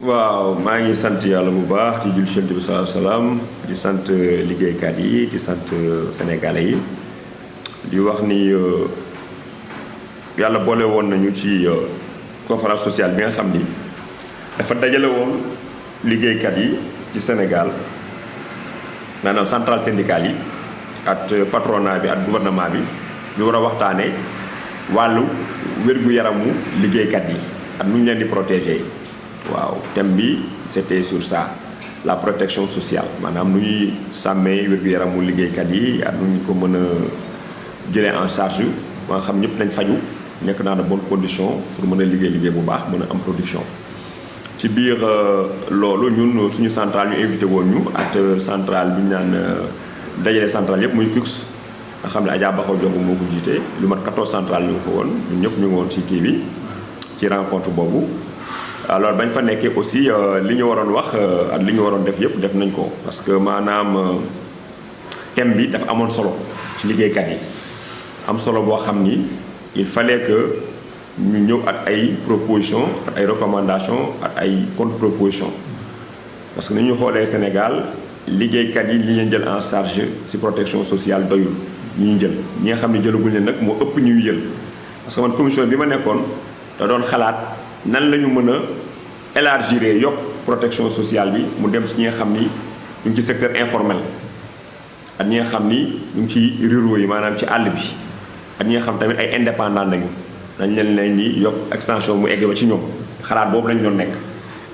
waaw maa ngi sant yàlla bu baax di jul Yonent bi sallallahu alayhi wasallam di sant liggéeykat yi di sant sénégalais yi di wax ni yàlla boole woon nañu ci conférence sociale bi nga xam ni dafa dajale woon liggéeykat yi ci Sénégal maanaam centrale syndicale yi ak patronat bi ak gouvernement bi ñu war a waxtaane wàllu wér-gu-yaramu liggéeykat yi ak nu ñu leen di protéger. waaw thème bi c'était sur ça la protection sociale maanaam nu ñuy sàmmee wér-gu-yaramu liggéeykat yi ak nu ñu ko mën a jëlee en charge ba nga xam ñëpp nañ faju nekk naa de bonnes conditions pour mën a liggéey bu baax mën a am production. ci biir loolu ñun suñu centrale ñu invité woon ñu ak centrale bi ñu naan dajale centrale yëpp muy CUCS nga xam ne Adja Bakhaw Diong moo ko jiite lu mat 14 centrales ñu ngi fa woon ñun ñëpp ñu ngi woon ci kii bi ci rencontre boobu. alors bañ fa nekkee aussi li ñu waroon wax ak li ñu waroon def yëpp def nañ ko parce que maanaam thème bi dafa amoon solo ci liggéeykat yi am solo boo xam ni il fallait que ñu ñëw ak ay propositions ak ay recommandations ak ay contre-propositions parce que ni ñu xoolee Sénégal liggéeykat yi li ñu jël en charge ci protection sociale doyul ñi ñu jël ñi nga xam ne jëlaguñ leen nag moo ëpp ñuy jël parce que man commission bi ma nekkoon da doon xalaat. nan la ñu mën a élargir yokk protection sociale bi mu dem si ñi nga xam ni ñu ngi ci secteur informel ak ñi nga xam ni ñu ngi ci ruraux yi maanaam ci àll bi ak ñi nga xam tamit ay indépendant nañu dañ leen ni yokk extension mu egg ba ci ñoom xalaat boobu lañ doon nekk.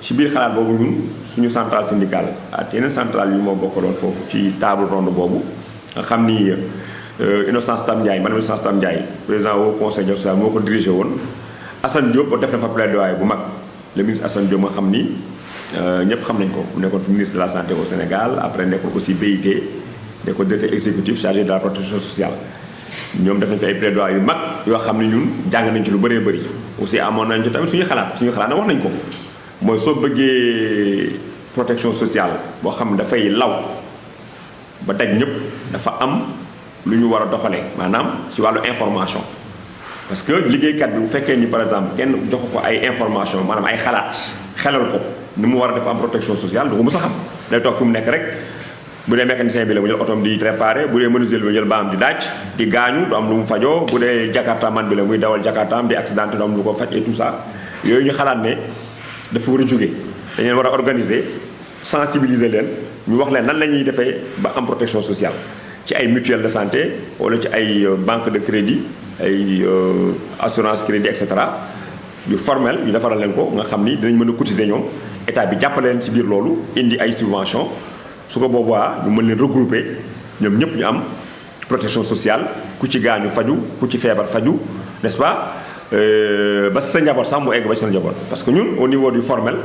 ci biir xalaat boobu ñun suñu centrale syndicale ak yeneen centrale yu moo bokkaloon foofu ci table ronde boobu nga xam ni Innocence Tam Ndiaye madame Innocence Tam Ndiaye président au conseil social moo ko dirigé woon. Assane Diop def na fa plaidoyer bu mag le ministre Assane Diop nga xam ni ñëpp xam nañ ko mu nekkoon fi ministre de la santé au Sénégal après nekkoon aussi BIT nekkoon directeur exécutif chargé de la protection sociale ñoom def nañ fi ay plaidoyer yu mag yoo xam ne ñun jàng nañ ci lu bëree bëri aussi amoon nañ ci tamit suñu xalaat na wax nañ ko mooy soo bëggee protection sociale boo xam ne dafay law ba daj ñëpp dafa am lu ñu war a doxalee maanaam ci wàllu information. parce que liggéeykat bi bu fekkee ni par exemple kenn jox ko ay information maanaam ay xalaat xelal ko ni mu war a def am protection sociale du ko mës a xam day toog fi mu nekk rek bu dee mécanicien bi la mu jël otoom di préparé bu dee menuisier bi mu jël baam di daaj di gaañu du am lu mu fajoo bu dee jakarta man bi la muy dawal jakartaam di accidenté du am lu ko faj et tout ça yooyu ñu xalaat ne dafa war a jóge dañu leen war a organiser sensibiliser leen ñu wax leen nan la ñuy defee ba am protection sociale ci ay mutuelle de santé wala ci ay banque de crédit ay assurance crédit et cetera yu formel ñu defaral leen ko nga xam ni dinañ mën a cotiser ñoom état bi jàppale leen ci biir loolu indi ay subvention su ko boobaa ñu mën leen regrouper ñoom ñëpp ñu am protection sociale ku ci gaañu faju ku ci feebar faju n'est-ce pas ba sa njaboot sax mu egg ba ci sa njaboot parce que ñun au niveau du formel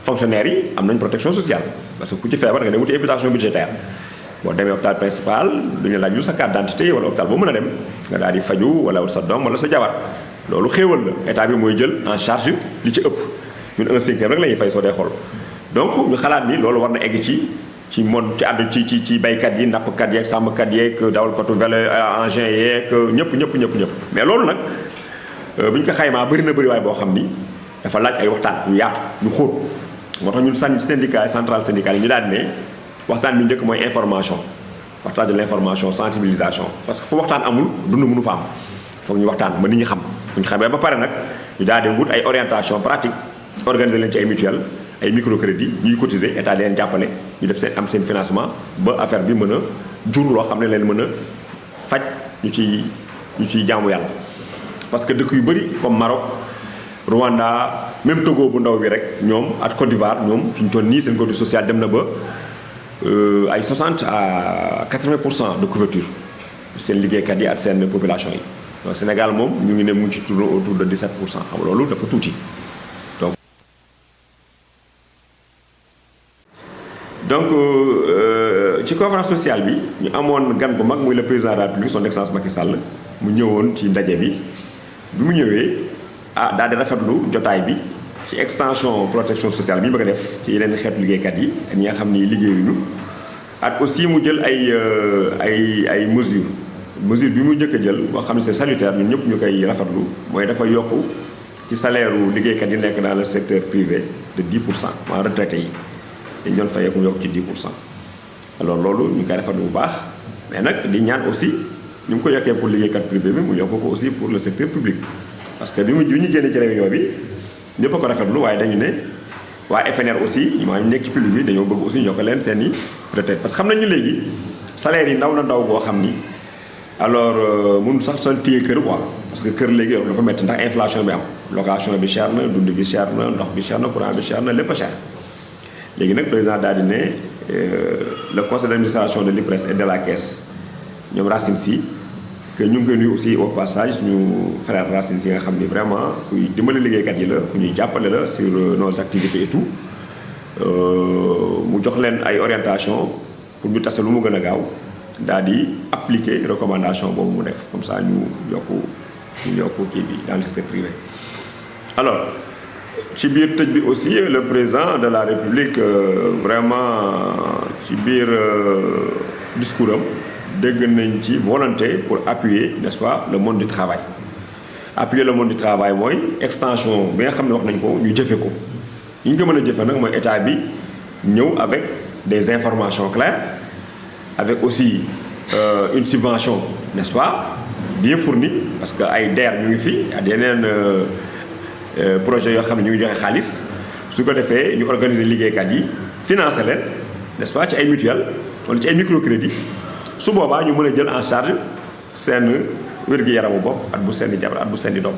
fonctionnaires yi am nañ protection sociale parce que ku ci feebar nga dem wuti imputation budgétaire boo demee hôpital principal du ñu laaj lu sa carte d'identité wala hôpital boo mën a dem nga daal di faju wala sa doom wala sa jabar loolu xéewal la état bi mooy jël en charge li ci ëpp ñun 1/5 rek la ñuy fay soo dee xool donc ñu xalaat ni loolu war na egg ci monde ci àddu ci baykat yi nappkat yeeg sàmmkat yeeg dawalkatu vélo engin yeeg ñëpp mais loolu nag bu ñu ko xaymaa bëri na bëri waay boo xam ni dafa laaj ay waxtaan yu yaatu yu xóot moo tax ñun syndicat centrale syndicale yi ñu daal ne waxtaan bi njëkk mooy information waxtaan de l'information sensibilisation parce que fu waxtaan amul dund mënu fa am foog ñu waxtaan ba nit ñi xam bu ñu xamee ba pare nag ñu daal di wut ay orientation pratique organiser leen ci ay mutuelle ay microcrédit ñuy cotiser état leen jàppale ñu def am seen financement ba affaire bi mën a jur loo xam ne leen mën a faj ñu ciy jaamu yàlla parce que dëkk yu bëri comme Maroc Rwanda même Togo bu ndaw bi rek ñoom ak Côte d'Ivoire ñoom fi ñu toll nii seen couverture sociale dem na ba ay 60 à 80% de couverture seen liggéeykat yi ak seen population yi donc Sénégal moom ñu ngi ne mu ngi ci tourné autour de 17% xam nga loolu dafa tuuti donc ci conférence sociale bi ñu amoon gan bu mag muy le président de la République son excellence Macky Sall mu ñëwoon ci ndaje bi mu ñëwee daal di rafetlu jotaay bi ci extension protection sociale bi ñu bëgg a def ci yeneen xeetu liggéeykat yi ak ñi nga xam ni liggéeyuñu ak aussi mu jël ay mesure bi mu njëkk a jël boo xam ne c'est salutaire ñun ñëpp ñu koy rafetlu mooy dafa yokk ci salaire u liggéeykat yi nekk dans le secteur privé de 10% en retraité yi dañu doon fayeeku yokk ci 10%. alors loolu ñu koy rafetlu bu baax mais nag di ñaan aussi ñu ngi ko yokkee pour liggéeykat privé bi mu yokk ko aussi pour le secteur public. parce que bi ñu génnee ci réunion bi ñëpp a ko rafetlu waaye dañu ne waa FNR aussi maanaam ñu nekk ci public bi dañoo bëgg aussi ñu yokk leen seen i retraite parce que xam nañu léegi salaire yi ndaw na ndaw goo xam ni alors mun sax sa téye kër quoi parce que kër léegi dafa métti ndax inflation bi am location bi cher na dund gi cher na ndox bi cher na courant bi cher na lépp a cher léegi nag président daal di ne le conseil d'administration de l'IPRES et de la caisse ñoom Racine Sy que ñu ngi koy nuyu aussi au passage suñu frère Racine Sy nga xam ni vraiment kuy dimbali liggéeykat yi la ku ñuy jàppale la sur nos activités et tout mu jox leen ay orientation pour ñu tase lu mu gën a gaaw daal di appliquer recommandation boobu mu def comme ça ñu yokku kii bi dans le secteur privé. alors ci biir tëj bi aussi le président de la République vraiment ci biir discours am dégg nañ ci volonté pour appuyer n'est-ce pas le monde du travail. appuyer le monde du travail mooy extension bi nga xam ne wax nañ ko ñu jëfe ko yi ñu ko mën a jëfe nag mooy état bi ñëw avec des informations claires avec aussi une subvention n'est-ce pas bien fournie parce que ay DER ñu ngi fi ak yeneen projet yoo xam ne ñu ngi joxe xaalis su ko defee ñu organiser liggéeykat yi financer leen n'est-ce pas ci ay mutuelle wala ci ay microcrédit su boobaa ñu mën a jël en charge seen wér-gu-yaramu bopp at bu seen i jabar at bu seen i doom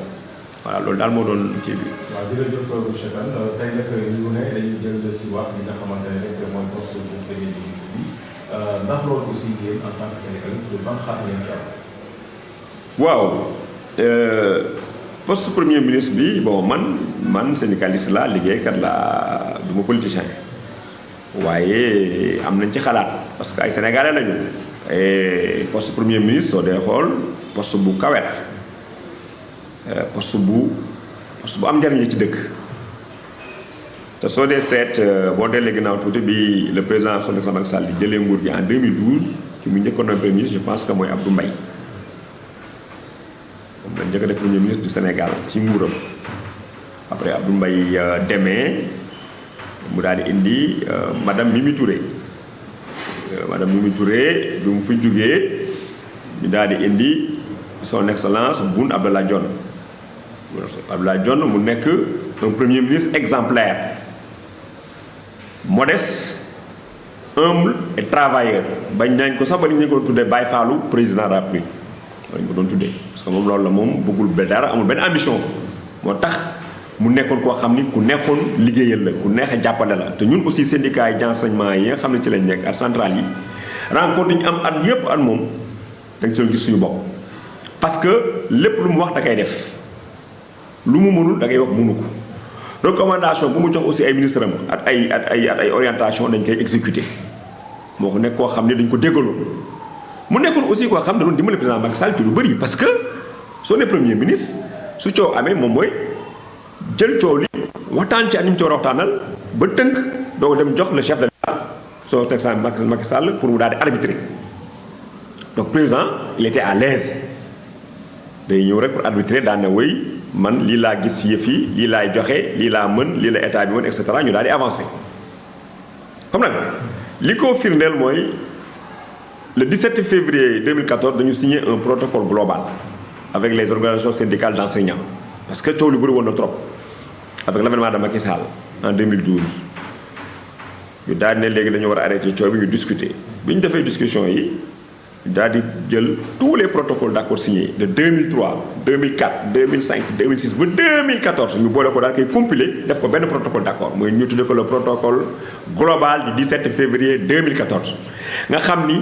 voilà loolu daal moo doon kii bi. waaw jërëjëf monsieur Kane tey nag ñu ne dañuy jël si wax li nga xamante ne rek mooy poste bu premier ministre bi ndax loolu aussi yéen en tant que syndicaliste ban xaar ngeen ci am. waaw poste premier ministre bi bon man syndicaliste la liggéeykat la du ma politicien waaye am nañ ci xalaat parce que ay sénégalais lañu. et poste premier ministre soo dee xool poste bu kawe la poste bu am njariñ la ci dëkk te soo dee seet boo deelee ginnaaw tuuti bi le président son excellence Macky Sall di jëlee nguur gi en 2012 ci mu njëkkoon premier ministre je pense que mooy Abdou Mbaye moom la njëkk a def premier ministre du Sénégal ci nguuram après Abdou Mbaye demee mu daal di indi madame Mimi Touré. madame Mimi Touré bi mu fi jógee ñu daal di indi son excellence Boun Abdallah Dionne mu nekk un premier ministre exemplaire modeste humble et travailleur bañ nañ ko sax ba ñu ko tuddee Baye Fallou président de la République lañ ko doon tuddee parce que moom loolu la moom bëggul ba dara amul benn ambition moo tax mu nekkoon koo xam ni ku nekkoon liggéeyal la ku neex a jàppale la te ñun aussi syndicat yi d'enseignement yi nga xam ne ci lañ nekk ak centrale yi rencontre ñu am at yëpp at moom da nga ci gis suñu bopp. parce que lépp lu mu wax da koy def lu mu mënul da ngay wax mënu ko recommandation bu mu jox aussi ay ministre am at ay orientation dañ koy exécuter moo ko nekk koo xam ne dañ ko déggaloon mu nekkoon aussi koo xam ne da doon dimbali président Macky Sall ci lu bëri parce que soo ne premier ministre su coow amee moom mooy. jël coow li waxtaan ci at ni mu ci war a waxtaanal ba tënk doo dem jox le chef de l'État son excellence Macky Sall pour mu daal di arbitrer donc président il était à l'aise day ñëw rek pour arbitrer daan na wéy man lii laa gis ci yëf yi lii laay joxe lii laa mën lii la état bi mën et cetera ñu daal di avancer. comme nag li ko firndeel mooy le 17 février 2014 dañu signé un protocole global avec les organisations syndicales d'enseignants parce que coow li bëri woon na trop. avec l'avènement de Macky Sall en 2012 ñu daal ne léegi dañu war a arrêter coow bi ñu discuter bi ñu defee discussion yi ñu daal di jël tous les protocoles d'accord signés de 2003 2004 2005 2006 ba 2014 ñu boole ko daal koy compiler def ko benn protocole d'accord mooy ñu tuddee ko le protocole global du 17 février 2014 nga xam ni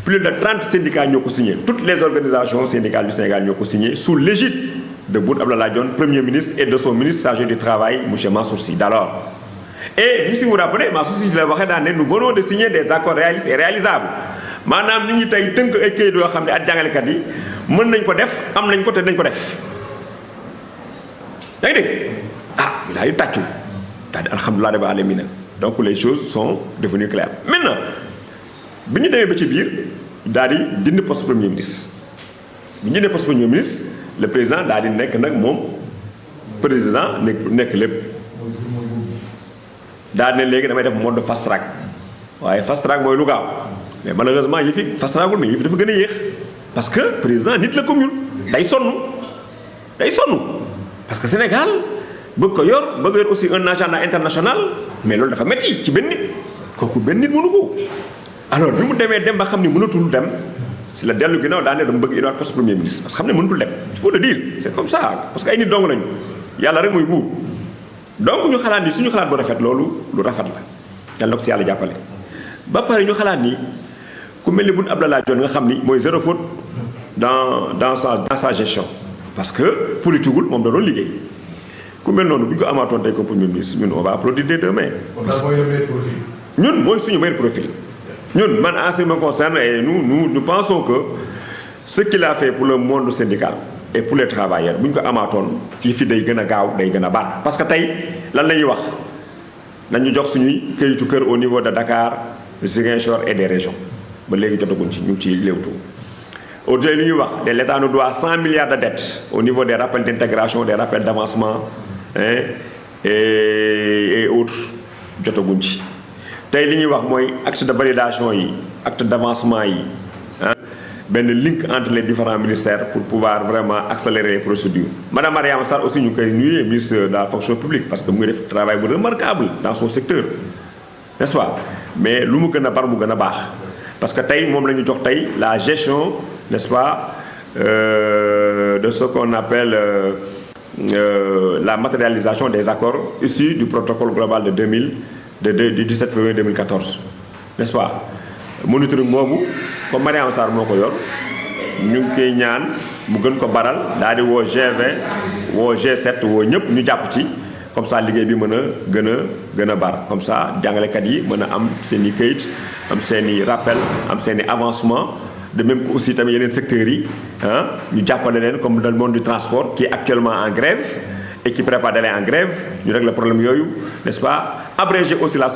plus de 30 syndicats ñoo ko signé toutes les organisations syndicales du Sénégal ñoo ko signé sous l'égide de Boun Abdallah Dionne, Premier ministre, et de son ministre chargé du Travail, M. Mansour Sy d'alors. Et si vous vous rappelez, Mansour Sy l'a dit, nous venons de signer des accords réalistes et réalisables. Maanaam nit ñi tey tënk ay këyit yoo xam ne at jàngalekat yi mën nañ ko def am nañ ko te nañ ko def. yaa ngi dégg il a di tàccu daal di alhamdulilah rabbil alamin donc les choses sont devenues claires. Maintenant bi ñu demee ba ci biir daal di dindi poste premier ministre bi ñu dindee poste premier ministre. le président daal di nekk nag moom président nekk lépp daal ne léegi damay def mode fast track waaye fast track mooy lu gaaw mais malheureusement yi fi fast trackul mais yi fi dafa gën a yéex parce que président nit la comme ñun day sonn parce que Sénégal bëgg ko yor bëgg yor aussi un agenda international mais loolu dafa metti ci benn nit kooku benn nit mënu ko alors bi mu demee dem ba xam ni mënatul dem si la dellu ginnaaw daa ne dama bëgg indiwaat poste premier ministre parce que xam ne mënatul dem il faut le dire c'est comme ça parce que ay nit dong lañu yàlla rek mooy buur donc ñu xalaat ni suñu xalaat bu rafet loolu lu rafet la yàlla na ko si yàlla jàppale ba pare ñu xalaat ni ku mel ni Boun Abdallah Dionne nga xam ni mooy zéro faute dans sa gestion parce que politigul moom da doon liggéey ku mel noonu bu ñu ko amaatoon tey comme premier ministre ñun on va applaudir des deux mains. ñun mooy suñu meilleur profil. ñun man en ce qui me concerne et nous pensons que ce qu'il a fait pour le monde syndical et pour les travailleurs bu ñu ko amaatoon yi fi day gën a gaaw day gën a bar parce que tey lan la ñuy wax nañu jox suñuy këyitu kër au niveau de Dakar Ziguinchor et des régions ba léegi jotaguñ ci ñu ngi ciy léewtu aujourd'hui li ñuy wax de l'État nous doit 100 milliards de dettes au niveau des rappels d'intégration des rappels d'avancement et autres jotaguñ ci tey li ñuy wax mooy acte de validation yi acte d'avancement yi benn link entre les différents ministères pour pouvoir vraiment accélérer les procédures. Madame Mariama Sarr aussi ñu ngi koy nuyu ministre de la fonction publique parce que mu ngi def travail bu remarquable dans son secteur n'est-ce pas mais lu mu gën a bar mu gën a baax parce que tey moom la ñu jox tey la gestion n'est-ce pas de ce qu'on appelle la matérialisation des accords issus du protocole global de du 17 février 2014 n'est-ce pas monitoring moomu comme Mariama Sarr moo ko yor ñu ngi koy ñaan mu gën ko baral daal di woo G20 woo G7 woo ñëpp ñu jàpp ci comme ça liggéey bi mën a gën a bar comme ça jàngalekat yi mën a am seen i këyit am seen i rappel am seen i avancement de même que aussi tamit yeneen secteurs yi ñu jàppale leen comme dans le monde du transport qui est actuellement en grève et qui prépare d'aller en grève ñu régler le problème yooyu n'est-ce pas abréger aussi la